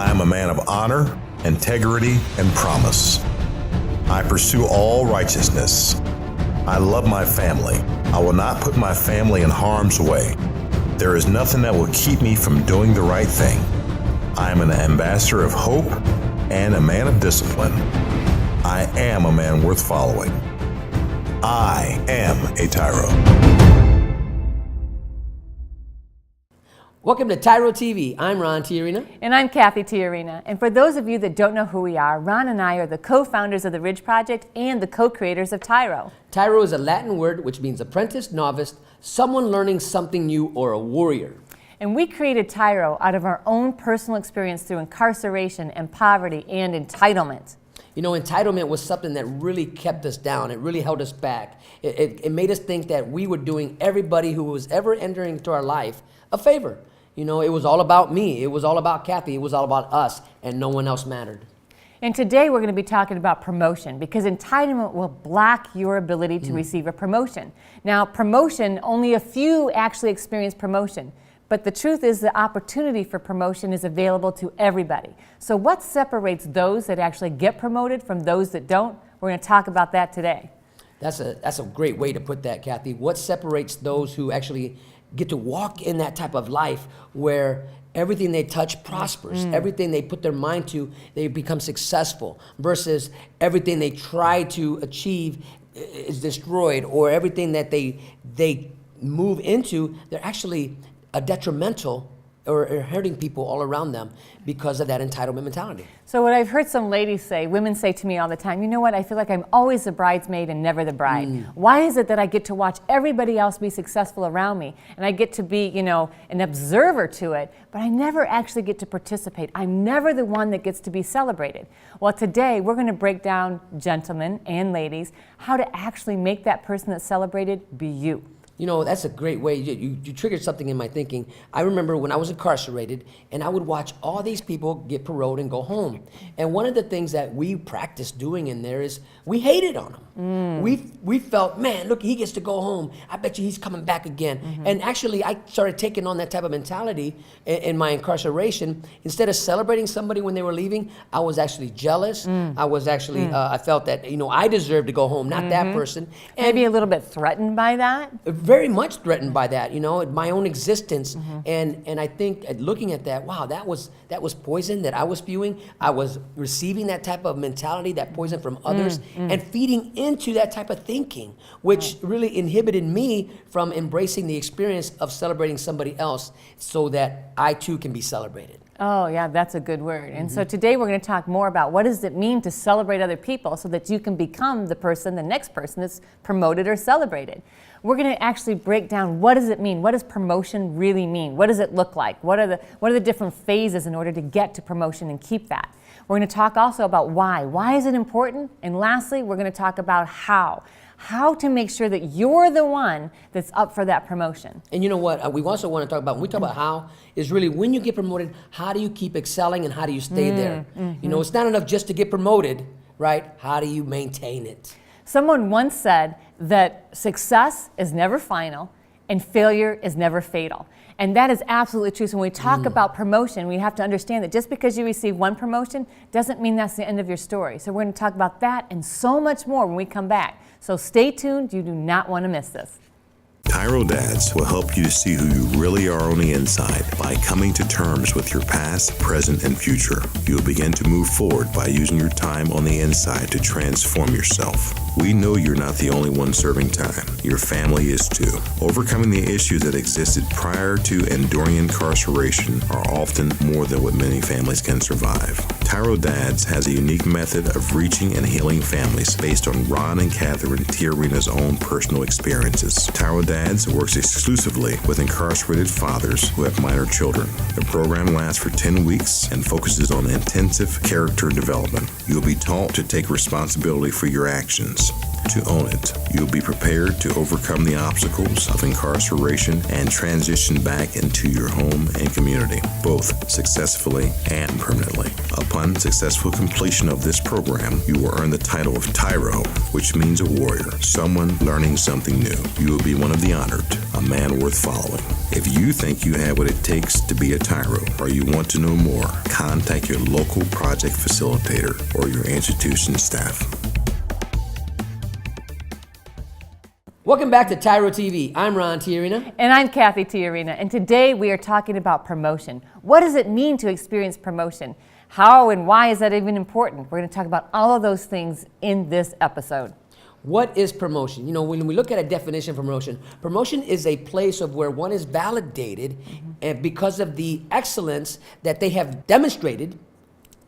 I am a man of honor, integrity, and promise. I pursue all righteousness. I love my family. I will not put my family in harm's way. There is nothing that will keep me from doing the right thing. I am an ambassador of hope and a man of discipline. I am a man worth following. I am a TYRO. Welcome to TYRO TV. I'm Ron TYRO. And I'm Cathy TYRO. And for those of you that don't know who we are, Ron and I are the co-founders of the Ridge Project and the co-creators of TYRO. TYRO is a Latin word which means apprentice, novice, someone learning something new, or a warrior. And we created TYRO out of our own personal experience through incarceration and poverty and entitlement. You know, entitlement was something that really kept us down. It really held us back. It made us think that we were doing everybody who was ever entering into our life a favor. You know, it was all about me. It was all about Cathy. It was all about us, and no one else mattered. And today we're going to be talking about promotion, because entitlement will block your ability to receive a promotion. Now, promotion, only a few actually experience promotion. But the truth is the opportunity for promotion is available to everybody. So what separates those that actually get promoted from those that don't? We're going to talk about that today. That's a great way to put that, Cathy. What separates those who actually get to walk in that type of life where everything they touch prospers, everything they put their mind to, they become successful, versus everything they try to achieve is destroyed, or everything that they move into, they're actually detrimental or hurting people all around them because of that entitlement mentality. So what I've heard some ladies say, women say to me all the time, you know what, I feel like I'm always the bridesmaid and never the bride. Why is it that I get to watch everybody else be successful around me, and I get to be, you know, an observer to it, but I never actually get to participate? I'm never the one that gets to be celebrated. Well, today we're going to break down, gentlemen and ladies, how to actually make that person that's celebrated be you. You know, that's a great way. You triggered something in my thinking. I remember when I was incarcerated, and I would watch all these people get paroled and go home. And one of the things that we practiced doing in there is we hated on them. We felt, man, look, he gets to go home. I bet you he's coming back again. And actually, I started taking on that type of mentality in my incarceration. Instead of celebrating somebody when they were leaving, I was actually jealous. I was actually, I felt that, you know, I deserved to go home, not that person. And maybe a little bit threatened by that? Very much threatened by that, you know, my own existence. And I think looking at that, wow, that was poison that I was spewing. I was receiving that type of mentality, that poison from others, and feeding into that type of thinking, which really inhibited me from embracing the experience of celebrating somebody else so that I too can be celebrated. Oh, yeah, that's a good word. And so today we're going to talk more about what does it mean to celebrate other people so that you can become the next person that's promoted or celebrated. We're going to actually break down what does it mean? What does promotion really mean? What does it look like? What are the different phases in order to get to promotion and keep that? We're going to talk also about why. Why is it important? And lastly, we're going to talk about how. How to make sure that you're the one that's up for that promotion. And you know what, we also want to talk about, when we talk about how, is really when you get promoted, how do you keep excelling and how do you stay there? You know, it's not enough just to get promoted, right? How do you maintain it? Someone once said that success is never final and failure is never fatal. And that is absolutely true. So when we talk about promotion, we have to understand that just because you receive one promotion doesn't mean that's the end of your story. So we're going to talk about that and so much more when we come back. So stay tuned. You do not want to miss this. TYRO Dads will help you to see who you really are on the inside by coming to terms with your past, present, and future. You'll begin to move forward by using your time on the inside to transform yourself. We know you're not the only one serving time. Your family is too. Overcoming the issues that existed prior to and during incarceration are often more than what many families can survive. TYRO Dads has a unique method of reaching and healing families based on Ron and Catherine TYRO's own personal experiences. TYRO Dads works exclusively with incarcerated fathers who have minor children. The program lasts for 10 weeks and focuses on intensive character development. You'll be taught to take responsibility for your actions, purpose, to own it. You'll be prepared to overcome the obstacles of incarceration and transition back into your home and community, both successfully and permanently. Upon successful completion of this program, you will earn the title of TYRO, which means a warrior, someone learning something new. You will be one of the honored, a man worth following. If you think you have what it takes to be a TYRO, or you want to know more, contact your local project facilitator or your institution staff. Welcome back to TYRO TV. I'm Ron TYRO. And I'm Cathy TYRO, and today we are talking about promotion. What does it mean to experience promotion? How and why is that even important? We're going to talk about all of those things in this episode. What is promotion? You know, when we look at a definition of promotion, promotion is a place of where one is validated and because of the excellence that they have demonstrated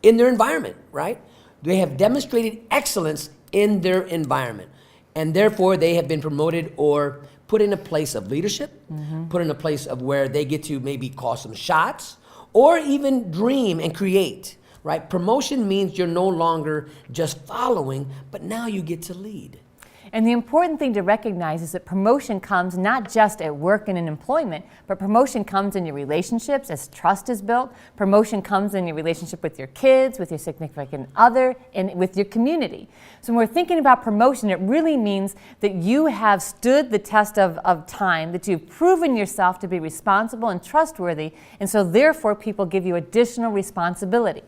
in their environment, right? They have demonstrated excellence in their environment. And therefore, they have been promoted or put in a place of leadership, put in a place of where they get to maybe call some shots or even dream and create, right? Promotion means you're no longer just following, but now you get to lead. And the important thing to recognize is that promotion comes not just at work and in employment, but promotion comes in your relationships as trust is built. Promotion comes in your relationship with your kids, with your significant other, and with your community. So when we're thinking about promotion, it really means that you have stood the test of time, that you've proven yourself to be responsible and trustworthy, and so therefore people give you additional responsibility.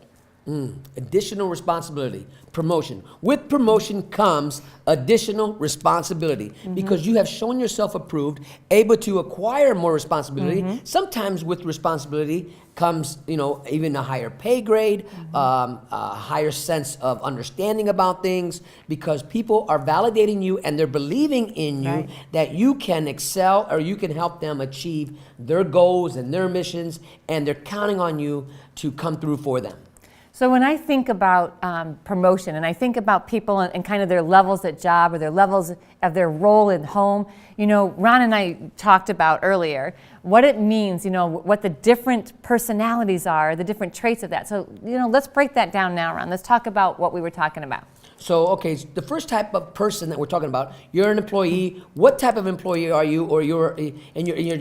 Additional responsibility, promotion. With promotion comes additional responsibility because you have shown yourself approved, able to acquire more responsibility. Sometimes with responsibility comes, you know, even a higher pay grade, a higher sense of understanding about things because people are validating you and they're believing in you that you can excel or you can help them achieve their goals and their missions, and they're counting on you to come through for them. So when I think about promotion and I think about people and kind of their levels at job or their levels of their role in home, you know, Ron and I talked about earlier what it means, you know, what the different personalities are, the different traits of that. So, you know, let's break that down now, Ron. Let's talk about what we were talking about. So, okay, the first type of person that we're talking about, you're an employee. What type of employee are you, or you're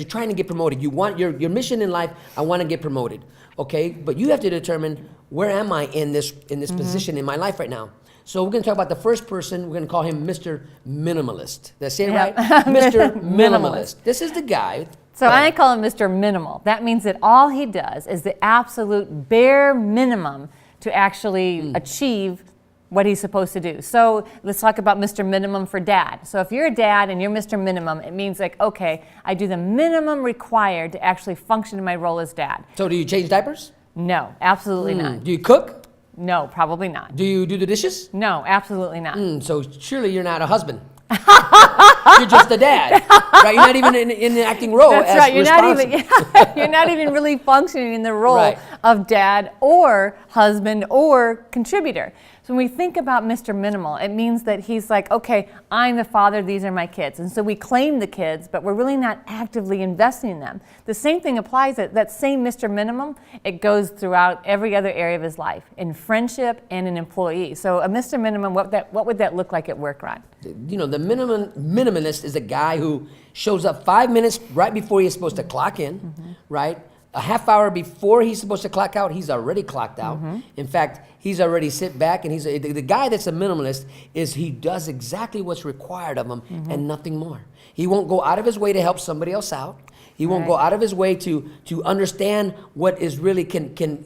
trying to get promoted? You want your mission in life. I want to get promoted. Okay, but you have to determine where am I in this position in my life right now. So we're going to talk about the first person. We're going to call him Mr. Minimalist. Did I say it right? Mr. Minimalist. This is the guy. So I call him Mr. Minimal. That means that all he does is the absolute bare minimum to actually achieve what he's supposed to do. So let's talk about Mr. Minimum for dad. So if you're a dad and you're Mr. Minimum, it means like, okay, I do the minimum required to actually function in my role as dad. So do you change diapers? No, absolutely not. Do you cook? No, probably not. Do you do the dishes? No, absolutely not. So surely you're not a husband. You're just a dad, right? You're not even in the acting role. That's as right. responsible. You're not even really functioning in the role of dad or husband or contributor. So when we think about Mr. Minimal, it means that he's like, okay, I'm the father, these are my kids. And so we claim the kids, but we're really not actively investing in them. The same thing applies, that same Mr. Minimum, it goes throughout every other area of his life, in friendship and in employee. So a Mr. Minimum, what would that look like at work, Ron? You know, the minimalist is a guy who shows up 5 minutes right before he's supposed to clock in, right? A half hour before he's supposed to clock out, he's already clocked out. In fact, he's already sit back, and the guy that's a minimalist is he does exactly what's required of him and nothing more. He won't go out of his way to help somebody else out. He won't go out of his way to understand what is really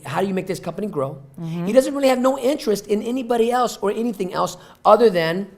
how do you make this company grow. He doesn't really have no interest in anybody else or anything else other than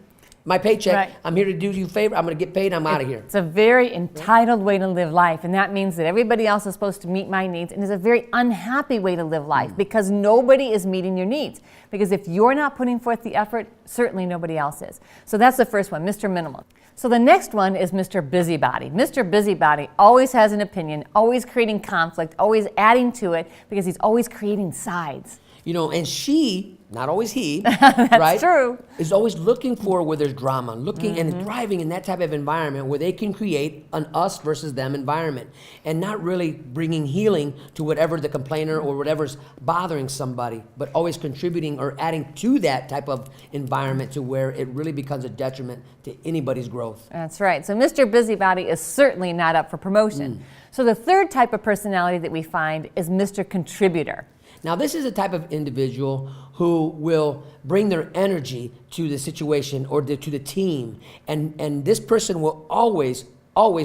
my paycheck. I'm here to do you a favor. I'm going to get paid. I'm out of here. It's a very entitled way to live life, and that means that everybody else is supposed to meet my needs, and it's a very unhappy way to live life because nobody is meeting your needs. Because if you're not putting forth the effort, certainly nobody else is. So that's the first one, Mr. Minimal. So the next one is Mr. Busybody. Mr. Busybody always has an opinion, always creating conflict, always adding to it because he's always creating sides. And she, not always he, That's right? true. Is always looking for where there's drama, looking and thriving in that type of environment where they can create an us versus them environment, and not really bringing healing to whatever the complainer or whatever's bothering somebody, but always contributing or adding to that type of environment to where it really becomes a detriment to anybody's growth. That's right. So Mr. Busybody is certainly not up for promotion. So the third type of personality that we find is Mr. Contributor. Now, this is a type of individual who will bring their energy to the situation or to the team. And this person will always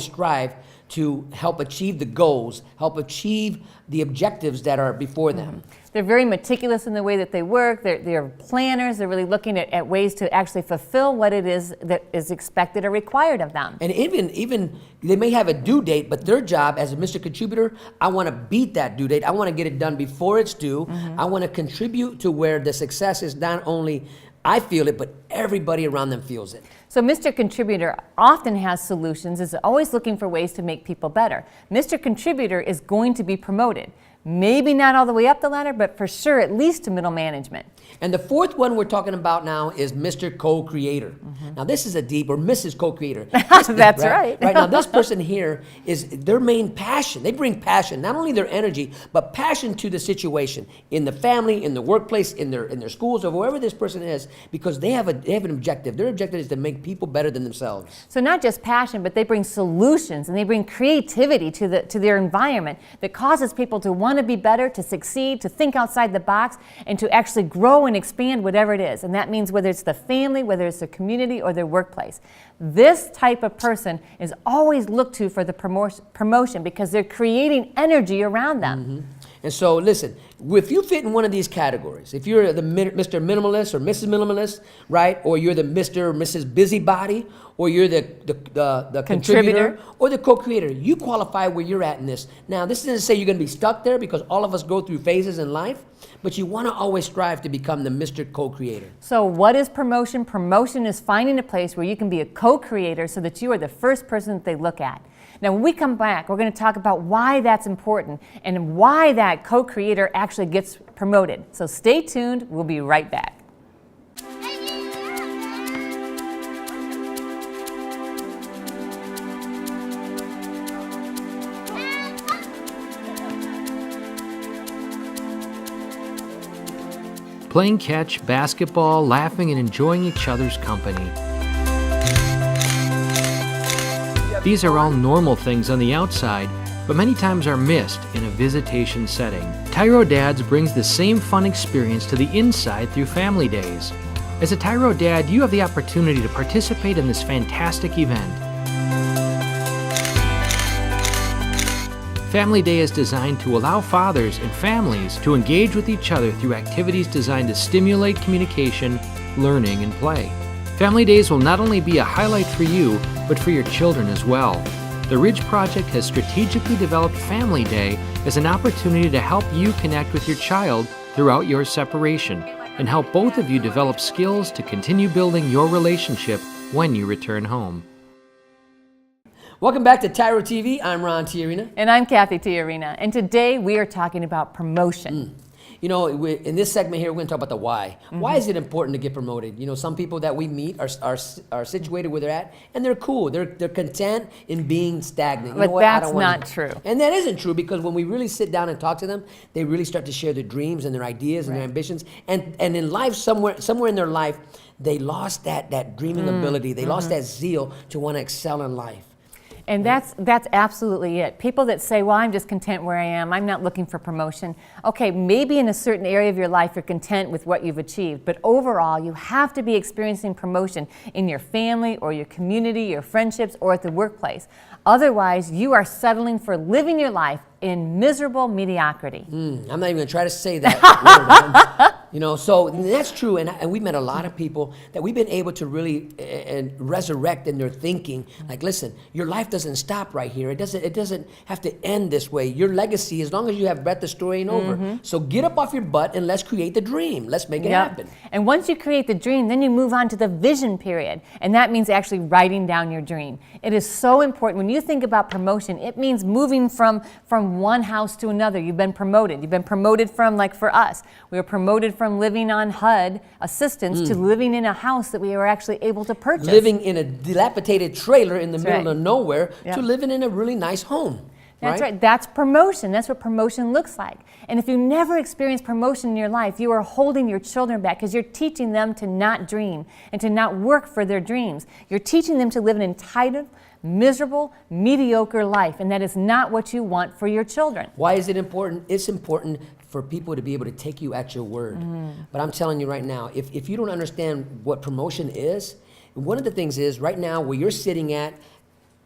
strive to help achieve the goals, help achieve the objectives that are before them. They're very meticulous in the way that they work. They're planners. They're really looking at ways to actually fulfill what it is that is expected or required of them. And even they may have a due date, but their job as a Mr. Contributor, I want to beat that due date. I want to get it done before it's due. I want to contribute to where the success is not only I feel it, but everybody around them feels it. So Mr. Contributor often has solutions, is always looking for ways to make people better. Mr. Contributor is going to be promoted. Maybe not all the way up the ladder, but for sure at least to middle management. And the fourth one we're talking about now is Mr. Co-Creator. Now this is a deep, or Mrs. Co-Creator. That's right. Right now this person here is their main passion. They bring passion, not only their energy, but passion to the situation in the family, in the workplace, in their schools, or wherever this person is, because they have an objective. Their objective is to make people better than themselves. So not just passion, but they bring solutions and they bring creativity to their environment that causes people to want to be better, to succeed, to think outside the box, and to actually grow and expand whatever it is. And that means whether it's the family, whether it's the community, or their workplace. This type of person is always looked to for the promotion because they're creating energy around them. And so, listen, if you fit in one of these categories, if you're the Mr. Minimalist or Mrs. Minimalist, right, or you're the Mr. or Mrs. Busybody, or you're the contributor or the co-creator, you qualify where you're at in this. Now, this doesn't say you're going to be stuck there because all of us go through phases in life, but you want to always strive to become the Mr. Co-creator. So what is promotion? Promotion is finding a place where you can be a co-creator so that you are the first person that they look at. Now, when we come back, we're going to talk about why that's important and why that co-creator actually gets promoted. So stay tuned. We'll be right back. Playing catch, basketball, laughing, and enjoying each other's company. These are all normal things on the outside, but many times are missed in a visitation setting. TYRO Dads brings the same fun experience to the inside through Family Days. As a TYRO Dad, you have the opportunity to participate in this fantastic event. Family Day is designed to allow fathers and families to engage with each other through activities designed to stimulate communication, learning, and play. Family Days will not only be a highlight for you, but for your children as well. The Ridge Project has strategically developed Family Day as an opportunity to help you connect with your child throughout your separation and help both of you develop skills to continue building your relationship when you return home. Welcome back to TYRO TV. I'm Ron TYRO. And I'm Cathy TYRO. And today we are talking about promotion. You know, in this segment here, we're going to talk about the why. Why is it important to get promoted? You know, some people that we meet are situated where they're at, and they're cool. They're content in being stagnant. But that's not true. And that isn't true, because when we really sit down and talk to them, they really start to share their dreams and their ideas and their ambitions. And in life, somewhere in their life, they lost that dreaming ability. They lost that zeal to want to excel in life. And that's absolutely it. People that say, well, I'm just content where I am, I'm not looking for promotion. Okay, maybe in a certain area of your life you're content with what you've achieved, but overall you have to be experiencing promotion in your family or your community, your friendships, or at the workplace. Otherwise, you are settling for living your life in miserable mediocrity. I'm not even going to try to say that. You know, so that's true, and we've met a lot of people that we've been able to really resurrect in their thinking. Like, listen, your life doesn't stop right here. It doesn't have to end this way. Your legacy, as long as you have breath, the story ain't over. So get up off your butt and let's create the dream. Let's make it happen. And once you create the dream, then you move on to the vision period, and that means actually writing down your dream. It is so important. When you think about promotion, it means moving from one house to another. You've been promoted. You've been promoted from, like for us, we were promoted from living on HUD assistance to living in a house that we were actually able to purchase. Living in a dilapidated trailer in the middle of nowhere to living in a really nice home. That's right. That's promotion. That's what promotion looks like. And if you never experience promotion in your life, you are holding your children back because you're teaching them to not dream and to not work for their dreams. You're teaching them to live an entitled, miserable, mediocre life, and that is not what you want for your children. Why is it important? It's important for people to be able to take you at your word. But I'm telling you right now, if you don't understand what promotion is, one of the things is right now where you're sitting at,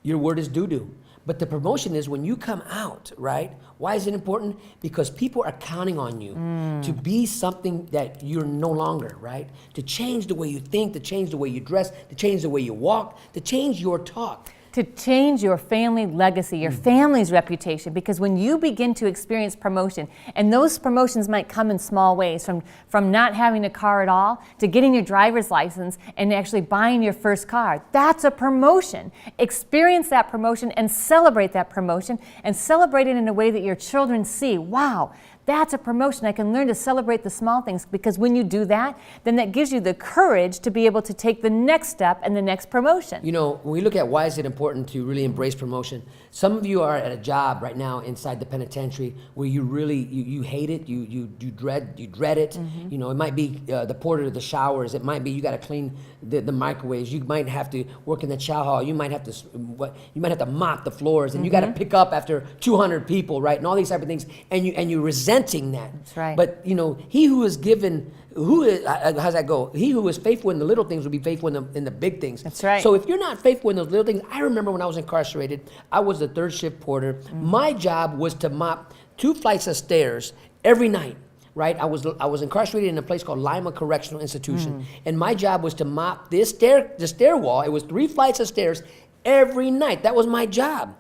your word is doo-doo. But the promotion is when you come out, right? Why is it important? Because people are counting on you to be something that you're no longer, right? To change the way you think, to change the way you dress, to change the way you walk, to change your talk. To change your family legacy, your family's reputation, because when you begin to experience promotion, and those promotions might come in small ways, from not having a car at all to getting your driver's license and actually buying your first car, that's a promotion. Experience that promotion and celebrate that promotion, and celebrate it in a way that your children see, wow, that's a promotion. I can learn to celebrate the small things, because when you do that, then that gives you the courage to be able to take the next step and the next promotion. You know, when we look at why is it important to really embrace promotion, some of you are at a job right now inside the penitentiary where you really, you hate it, you dread it. You know, it might be the porter of the showers. It might be you got to clean the microwaves. You might have to work in the chow hall. You might have to mop the floors, and you got to pick up after 200 people, right? And all these type of things, and you resenting that. That's right. But you know, he who is given, how's that go? He who is faithful in the little things will be faithful in the big things. That's right. So if you're not faithful in those little things, I remember when I was incarcerated, I was the third shift porter. My job was to mop 2 flights of stairs every night. Right, I was incarcerated in a place called Lima Correctional Institution, and my job was to mop the stairwell. It was 3 flights of stairs every night. That was my job.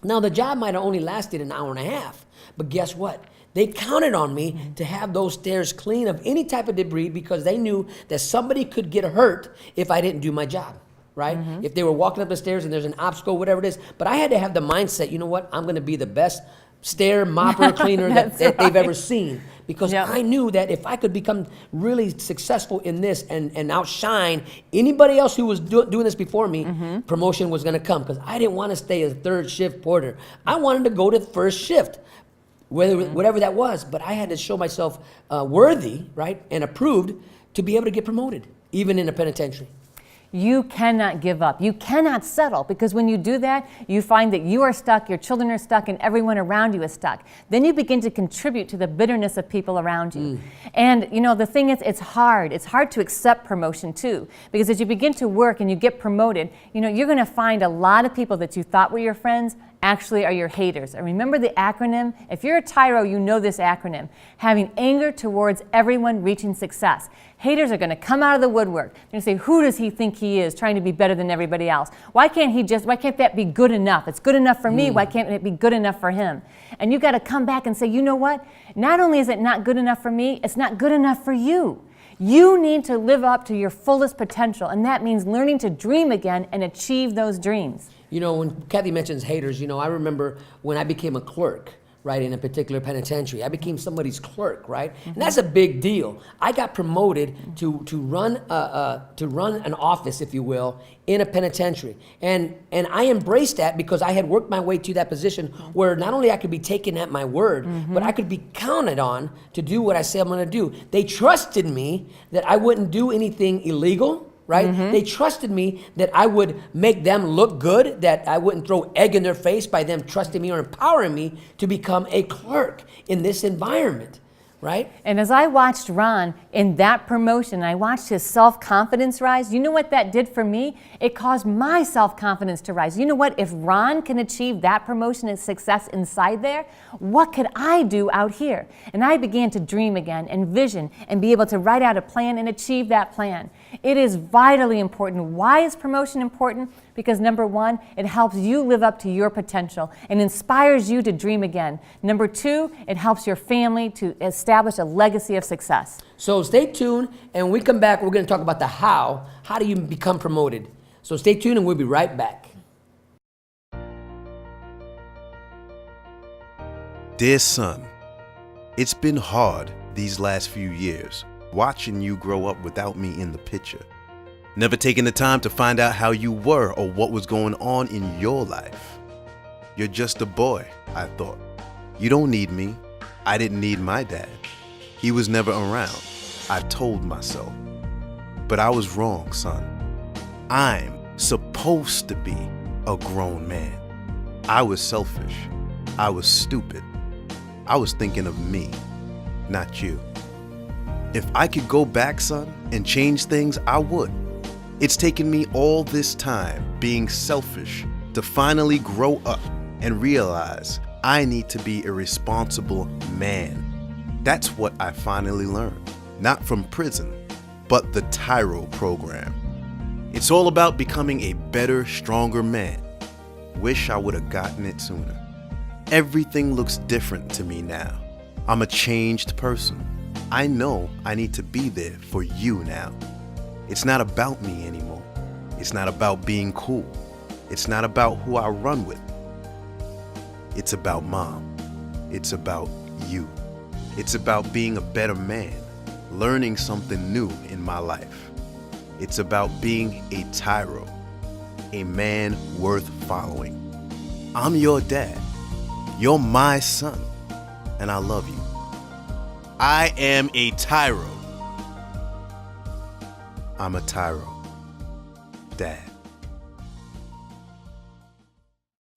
Now the job might have only lasted an hour and a half, but guess what? They counted on me to have those stairs clean of any type of debris, because they knew that somebody could get hurt if I didn't do my job. Right? If they were walking up the stairs and there's an obstacle, whatever it is. But I had to have the mindset, you know what? I'm going to be the best stair mopper cleaner that they've ever seen. Because I knew that if I could become really successful in this and outshine anybody else who was doing this before me, promotion was going to come. Because I didn't want to stay as third shift porter. I wanted to go to first shift, whatever that was. But I had to show myself worthy, right, and approved to be able to get promoted, even in a penitentiary. You cannot give up. You cannot settle, because when you do that, you find that you are stuck, your children are stuck, and everyone around you is stuck. Then you begin to contribute to the bitterness of people around you. And you know, the thing is, it's hard. It's hard to accept promotion too, because as you begin to work and you get promoted, you know, you're going to find a lot of people that you thought were your friends actually are your haters. And remember the acronym? If you're a TYRO, you know this acronym. Having anger towards everyone reaching success. Haters are going to come out of the woodwork. They're going to say, who does he think he is, trying to be better than everybody else? Why can't that be good enough? It's good enough for me. Why can't it be good enough for him? And you got to come back and say, you know what? Not only is it not good enough for me, it's not good enough for you. You need to live up to your fullest potential, and that means learning to dream again and achieve those dreams. You know, when Cathy mentions haters, you know, I remember when I became a clerk, right, in a particular penitentiary. I became somebody's clerk, right? And that's a big deal. I got promoted to run an office, if you will, in a penitentiary. And I embraced that because I had worked my way to that position where not only I could be taken at my word, but I could be counted on to do what I say I'm going to do. They trusted me that I wouldn't do anything illegal. Right? They trusted me that I would make them look good, that I wouldn't throw egg in their face by them trusting me or empowering me to become a clerk in this environment. right? And as I watched Ron in that promotion, I watched his self-confidence rise. You know what that did for me? It caused my self-confidence to rise. You know what? If Ron can achieve that promotion and success inside there, what could I do out here? And I began to dream again and vision and be able to write out a plan and achieve that plan. It is vitally important. Why is promotion important? Because number one, it helps you live up to your potential and inspires you to dream again. Number two, it helps your family to establish a legacy of success. So stay tuned, and when we come back, we're going to talk about the how. How do you become promoted? So stay tuned, and we'll be right back. Dear son, it's been hard these last few years, watching you grow up without me in the picture. Never taking the time to find out how you were or what was going on in your life. You're just a boy, I thought. You don't need me. I didn't need my dad. He was never around, I told myself. But I was wrong, son. I'm supposed to be a grown man. I was selfish. I was stupid. I was thinking of me, not you. If I could go back, son, and change things, I would. It's taken me all this time being selfish to finally grow up and realize I need to be a responsible man. That's what I finally learned, not from prison, but the TYRO program. It's all about becoming a better, stronger man. Wish I would have gotten it sooner. Everything looks different to me now. I'm a changed person. I know I need to be there for you now. It's not about me anymore. It's not about being cool. It's not about who I run with. It's about mom. It's about you. It's about being a better man, learning something new in my life. It's about being a TYRO, a man worth following. I'm your dad. You're my son, and I love you. I am a TYRO. I'm a TYRO. Dad.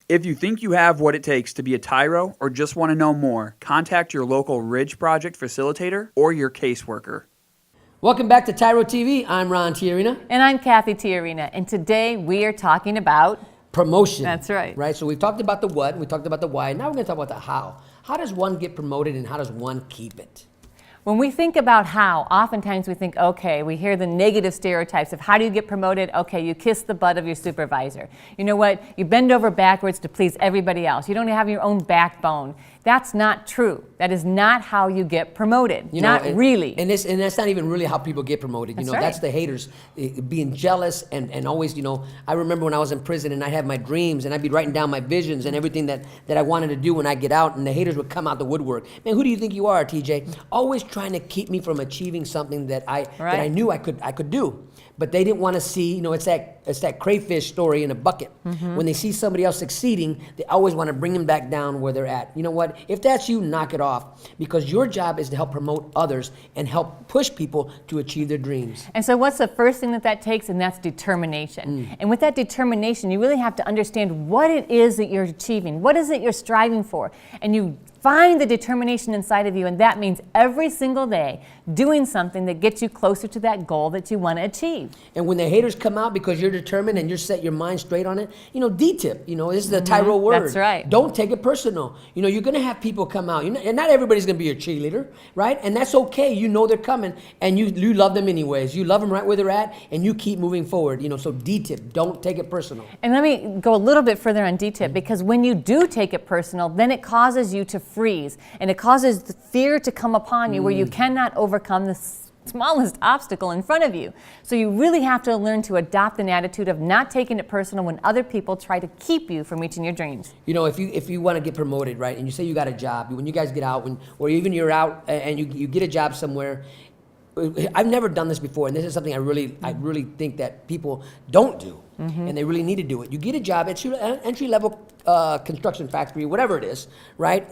If you think you have what it takes to be a TYRO or just want to know more, contact your local Ridge Project facilitator or your caseworker. Welcome back to TYRO TV. I'm Ron TYRO. And I'm Cathy TYRO, and today we are talking about Promotion. That's right. Right. So we've talked about the what, and we talked about the why. Now we're going to talk about the how. How does one get promoted, and how does one keep it? When we think about how, oftentimes we think, okay, we hear the negative stereotypes of how do you get promoted? Okay, you kiss the butt of your supervisor. You know what? You bend over backwards to please everybody else. You don't have your own backbone. That's not true. That is not how you get promoted. Really. And that's not even really how people get promoted. That's you know, right. That's the haters being jealous and always, I remember when I was in prison and I had my dreams and I'd be writing down my visions and everything that I wanted to do when I get out, and the haters would come out the woodwork. Man, who do you think you are, TJ? Always trying to keep me from achieving something that I knew I could do. But they didn't want to see, it's that crayfish story in a bucket. Mm-hmm. When they see somebody else succeeding, they always want to bring them back down where they're at. You know what? If that's you, knock it off. Because your job is to help promote others and help push people to achieve their dreams. And so what's the first thing that takes? And that's determination. And with that determination, you really have to understand what it is that you're achieving. What is it you're striving for? And you find the determination inside of you, and that means every single day doing something that gets you closer to that goal that you want to achieve. And when the haters come out because you're determined and you're set your mind straight on it, D-tip, this is the TYRO word. That's right. Don't take it personal. You're going to have people come out, and not everybody's going to be your cheerleader, right? And that's okay. They're coming, and you love them anyways. You love them right where they're at, and you keep moving forward. So D-tip, don't take it personal. And let me go a little bit further on D-tip, because when you do take it personal, then it causes you to freeze, and it causes the fear to come upon you where you cannot overcome the smallest obstacle in front of you. So you really have to learn to adopt an attitude of not taking it personal when other people try to keep you from reaching your dreams. If you want to get promoted, right, and you say you got a job, when you guys get out, or even you're out and you get a job somewhere, I've never done this before, and this is something I really think that people don't do, and they really need to do it. You get a job at entry-level construction factory, whatever it is, right?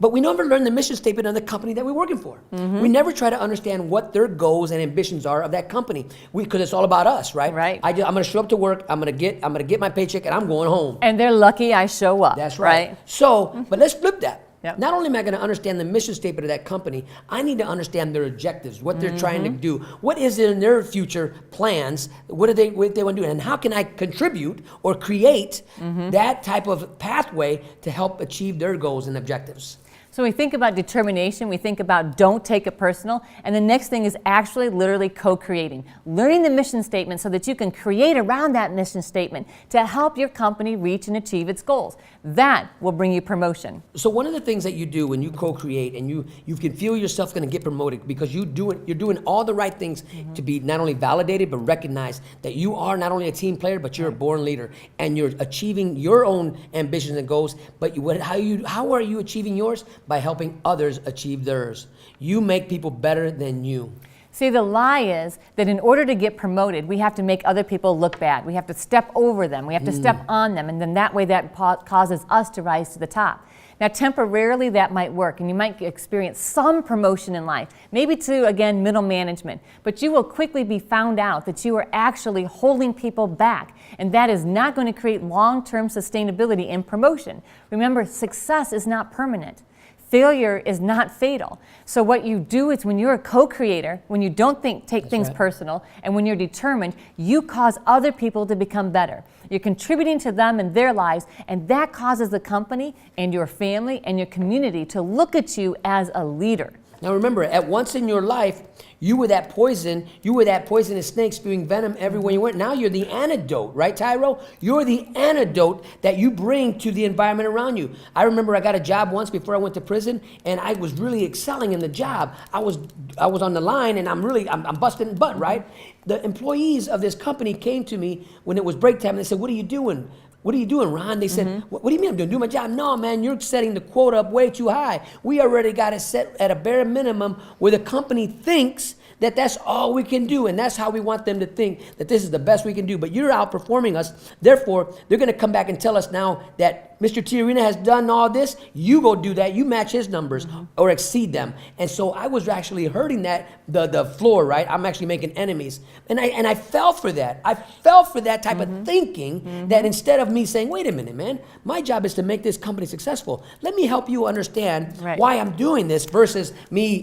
But we never learn the mission statement of the company that we're working for. We never try to understand what their goals and ambitions are of that company, because it's all about us, right? Right. I'm going to show up to work. I'm going to get my paycheck, and I'm going home. And they're lucky I show up. That's right. So, but let's flip that. Yep. Not only am I going to understand the mission statement of that company, I need to understand their objectives, what they're trying to do, what is in their future plans, what they want to do, and how can I contribute or create that type of pathway to help achieve their goals and objectives. So we think about determination, we think about don't take it personal, and the next thing is actually literally co-creating. Learning the mission statement so that you can create around that mission statement to help your company reach and achieve its goals. That will bring you promotion. So one of the things that you do when you co-create and you can feel yourself going to get promoted because you're doing all the right things to be not only validated but recognize that you are not only a team player but you're a born leader and you're achieving your own ambitions and goals. But how are you achieving yours? By helping others achieve theirs. You make people better than you. See, the lie is that in order to get promoted, we have to make other people look bad. We have to step over them. We have to step on them. And then that way that causes us to rise to the top. Now, temporarily that might work, and you might experience some promotion in life, maybe to, again, middle management. But you will quickly be found out that you are actually holding people back, and that is not going to create long-term sustainability in promotion. Remember, success is not permanent. Failure is not fatal. So what you do is when you're a co-creator, when you don't take things personal, and when you're determined, you cause other people to become better. You're contributing to them and their lives, and that causes the company and your family and your community to look at you as a leader. Now remember, at once in your life, you were that poison, you were that poisonous snake spewing venom everywhere you went. Now you're the antidote, right, Tyro? You're the antidote that you bring to the environment around you. I remember I got a job once before I went to prison, and I was really excelling in the job. I was on the line, and I'm busting butt, right? The employees of this company came to me when it was break time, and they said, "What are you doing? What are you doing, Ron?" They said, what do you mean I'm doing my job? No, man, you're setting the quota up way too high. We already got it set at a bare minimum where the company thinks that that's all we can do, and that's how we want them to think that this is the best we can do. But you're outperforming us. Therefore, they're going to come back and tell us now that Mr. TYRO has done all this. You go do that. You match his numbers or exceed them. And so I was actually hurting the floor, right? I'm actually making enemies. And I fell for that. I fell for that type of thinking that instead of me saying, wait a minute, man, my job is to make this company successful. Let me help you understand why I'm doing this versus me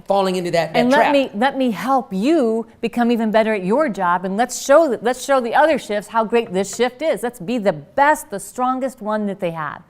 falling into that and trap. Let me help you become even better at your job, and let's show the other shifts how great this shift is. Let's be the best, the strongest one that they have.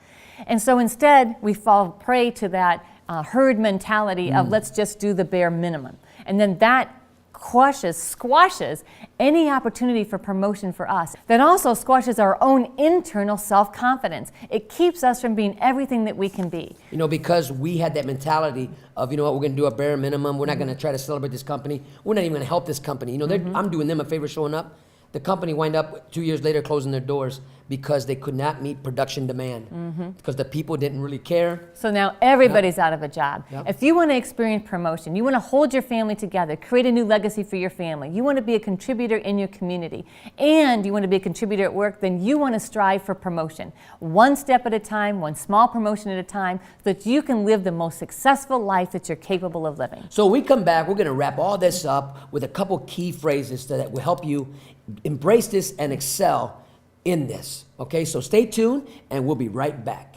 And so instead, we fall prey to that herd mentality of let's just do the bare minimum. And then that squashes any opportunity for promotion for us. That also squashes our own internal self-confidence. It keeps us from being everything that we can be. You know, because we had that mentality of, you know what, we're going to do a bare minimum. We're not going to try to celebrate this company. We're not even going to help this company. You know, I'm doing them a favor showing up. The company wind up 2 years later closing their doors because they could not meet production demand because the people didn't really care. So now everybody's out of a job. If you want to experience promotion, you want to hold your family together, create a new legacy for your family, you want to be a contributor in your community, and you want to be a contributor at work, then you want to strive for promotion. One step at a time, one small promotion at a time, so that you can live the most successful life that you're capable of living. So when we come back, we're going to wrap all this up with a couple key phrases that will help you embrace this and excel in this. Okay, so stay tuned and we'll be right back.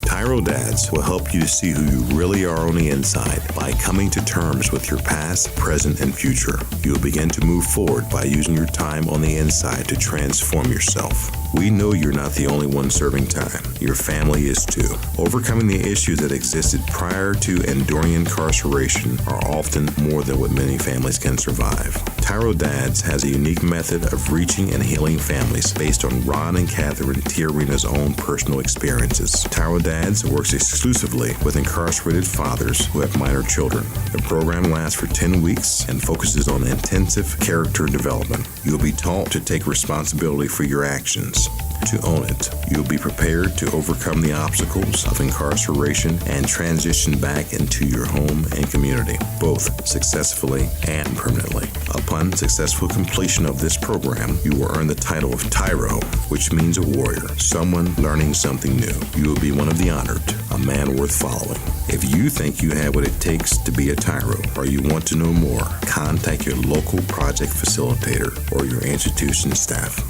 TYRO Dads will help you to see who you really are on the inside by coming to terms with your past, present, and future. You'll begin to move forward by using your time on the inside to transform yourself. We know you're not the only one serving time. Your family is too. Overcoming the issues that existed prior to and during incarceration are often more than what many families can survive. TYRO Dads has a unique method of reaching and healing families based on Ron and Catherine TYRO's own personal experiences. TYRO Dads works exclusively with incarcerated fathers who have minor children. The program lasts for 10 weeks and focuses on intensive character development. You'll be taught to take responsibility for your actions, to own it. You'll be prepared to overcome the obstacles of incarceration and transition back into your home and community, both successfully and permanently. Upon successful completion of this program, you will earn the title of TYRO, which means a warrior, someone learning something new. You will be one of the honored, a man worth following. If you think you have what it takes to be a TYRO, or you want to know more, contact your local project facilitator or your institution staff.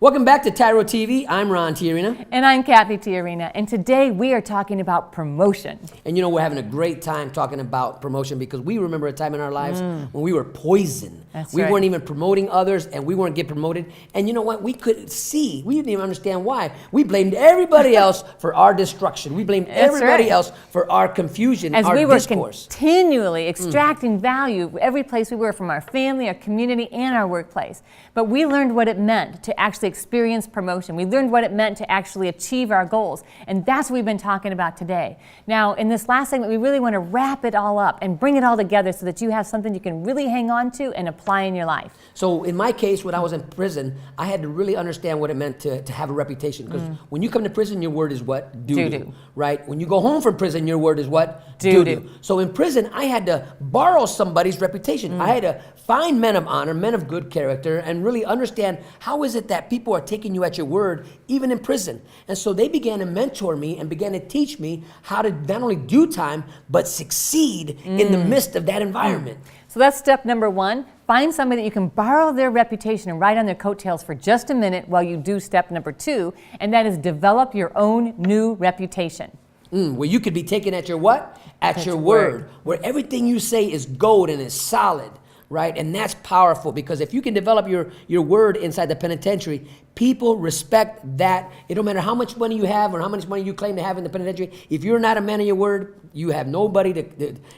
Welcome back to TYRO TV. I'm Ron TYRO. And I'm Cathy TYRO, and today we are talking about promotion. And you know, we're having a great time talking about promotion because we remember a time in our lives when we were poison. That's we right. weren't even promoting others and we weren't getting promoted. And you know what? We couldn't see. We didn't even understand why. We blamed everybody else for our destruction. We blamed everybody right. else for our confusion, As our we were discourse. continually extracting value every place we were, from our family, our community, and our workplace. But we learned what it meant to actually experience promotion. We learned what it meant to actually achieve our goals. And that's what we've been talking about today. Now, in this last segment, we really want to wrap it all up and bring it all together so that you have something you can really hang on to and apply in your life. So in my case, when I was in prison, I had to really understand what it meant to have a reputation. Because when you come to prison, your word is what? Doo-doo. Right? When you go home from prison, your word is what? Doo-doo. So in prison, I had to borrow somebody's reputation. I had to find men of honor, men of good character, and really understand how is it that people are taking you at your word, even in prison. And so they began to mentor me and began to teach me how to not only do time, but succeed in the midst of that environment. So that's step number one. Find somebody that you can borrow their reputation and ride on their coattails for just a minute while you do step number two, and that is develop your own new reputation. Where you could be taken at your what? At your word. Where everything you say is gold and is solid, right? And that's powerful because if you can develop your word inside the penitentiary, people respect that. It don't matter how much money you have or how much money you claim to have in the penitentiary. If you're not a man of your word, you have nobody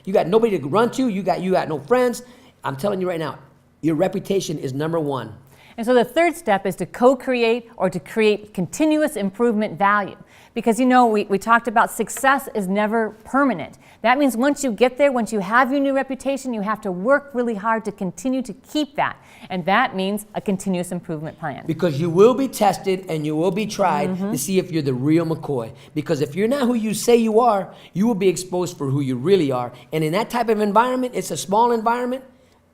you got nobody to run to. You got no friends. I'm telling you right now, your reputation is number one. And so the third step is to co-create or to create continuous improvement value. Because you know, we talked about success is never permanent. That means once you get there, once you have your new reputation, you have to work really hard to continue to keep that. And that means a continuous improvement plan. Because you will be tested and you will be tried to see if you're the real McCoy. Because if you're not who you say you are, you will be exposed for who you really are. And in that type of environment, it's a small environment,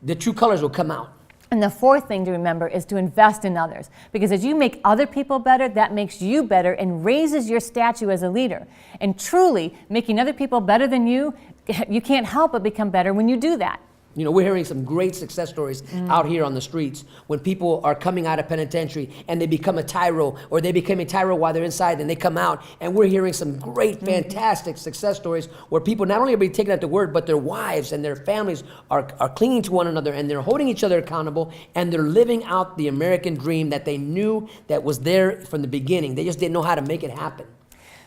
the true colors will come out. And the fourth thing to remember is to invest in others. Because as you make other people better, that makes you better and raises your stature as a leader. And truly, making other people better than you can't help but become better when you do that. You know, we're hearing some great success stories out here on the streets when people are coming out of penitentiary and they become a TYRO, or they become a TYRO while they're inside and they come out, and we're hearing some great, fantastic success stories where people not only are being taken at the word, but their wives and their families are clinging to one another and they're holding each other accountable and they're living out the American dream that they knew that was there from the beginning. They just didn't know how to make it happen.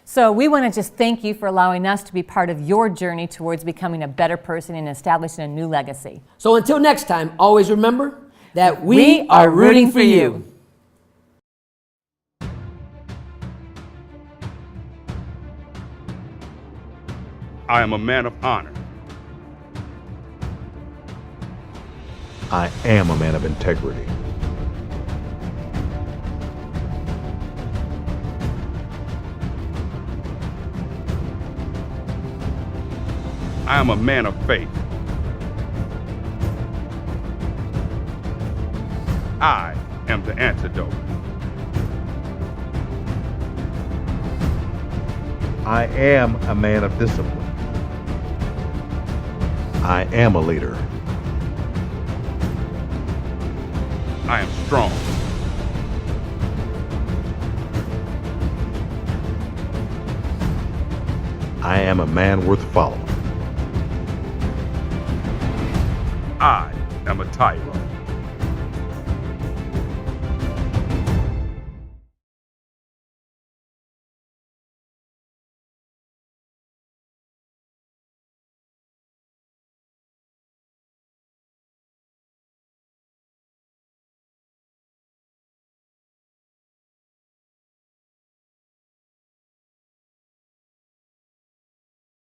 So we want to just thank you for allowing us to be part of your journey towards becoming a better person and establishing a new legacy. So until next time, always remember that we are rooting for you. I am a man of honor. I am a man of integrity. I am a man of faith. I am the antidote. I am a man of discipline. I am a leader. I am strong. I am a man worth following. I am a TYRO.